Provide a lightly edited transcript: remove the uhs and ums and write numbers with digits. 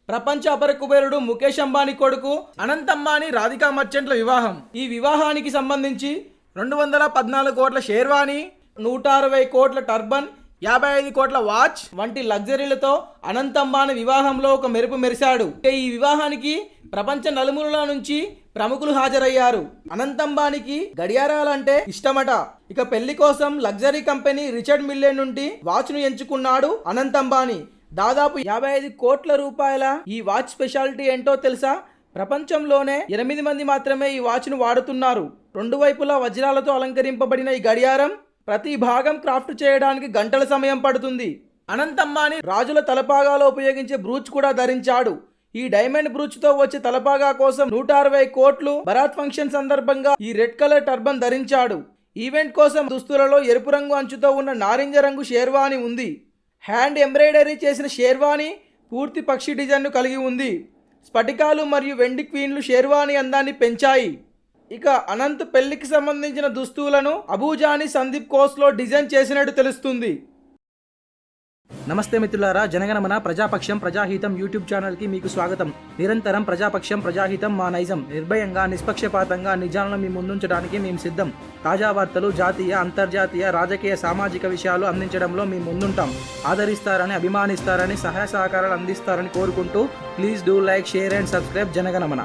ప్రపంచ అపర కుబేరుడు ముఖేష్ అంబానీ కొడుకు అనంత్ అంబానీ రాధికా మర్చెంట్ల వివాహం. ఈ వివాహానికి సంబంధించి 214 కోట్ల షేర్వాణి, 160 కోట్ల టర్బన్, 55 కోట్ల వాచ్ వంటి లగ్జరీలతో అనంత్ అంబానీ వివాహంలో ఒక మెరుపు మెరిశాడు. ఈ వివాహానికి ప్రపంచ నలుమూలల నుంచి ప్రముఖులు హాజరయ్యారు. అనంత్ అంబానీకి గడియారాలంటే ఇష్టమట. ఇక పెళ్లి కోసం లగ్జరీ కంపెనీ రిచర్డ్ మిల్లే నుండి వాచ్ ను ఎంచుకున్నాడు అనంత్ అంబానీ. దాదాపు 55 కోట్ల రూపాయల ఈ వాచ్ స్పెషాలిటీ ఏంటో తెలుసా? ప్రపంచంలోనే 8 మంది మాత్రమే ఈ వాచ్ ను వాడుతున్నారు. 2 వైపులా వజ్రాలతో అలంకరింపబడిన ఈ గడియారం ప్రతి భాగం క్రాఫ్ట్ చేయడానికి గంటల సమయం పడుతుంది. అనంత్ అంబానీ రాజుల తలపాగాలో ఉపయోగించే బ్రూచ్ కూడా ధరించాడు. ఈ డైమండ్ బ్రూచ్ తో వచ్చే తలపాగా కోసం 160 కోట్లు బరాత్ ఫంక్షన్ సందర్భంగా ఈ రెడ్ కలర్ టర్బన్ ధరించాడు. ఈవెంట్ కోసం దుస్తులలో ఎరుపు రంగు అంచుతో ఉన్న నారింజ రంగు షేర్వాణి ఉంది. హ్యాండ్ ఎంబ్రాయిడరీ చేసిన షేర్వాణి పూర్తి పక్షి డిజైన్ను కలిగి ఉంది. స్ఫటికాలు మరియు వెండి క్వీన్లు షేర్వాణి అందాన్ని పెంచాయి. ఇక అనంత్ పెళ్లికి సంబంధించిన దుస్తులను అబూజాని సందీప్ కోస్లో డిజైన్ చేసినట్టు తెలుస్తుంది. నమస్తే మిత్రులారా, జనగణమన ప్రజాపక్షం ప్రజాహితం యూట్యూబ్ ఛానల్కి మీకు స్వాగతం. నిరంతరం ప్రజాపక్షం ప్రజాహితం మా నైజం. నిర్భయంగా నిష్పక్షపాతంగా నిజాలను మీ ముందుంచడానికి మేము సిద్ధం. తాజా వార్తలు, జాతీయ అంతర్జాతీయ రాజకీయ సామాజిక విషయాలు అందించడంలో మేము ముందుంటాం. ఆదరిస్తారని, అభిమానిస్తారని, సహాయ సహకారాలు అందిస్తారని కోరుకుంటూ please do like, share and subscribe Jana Gana Mana.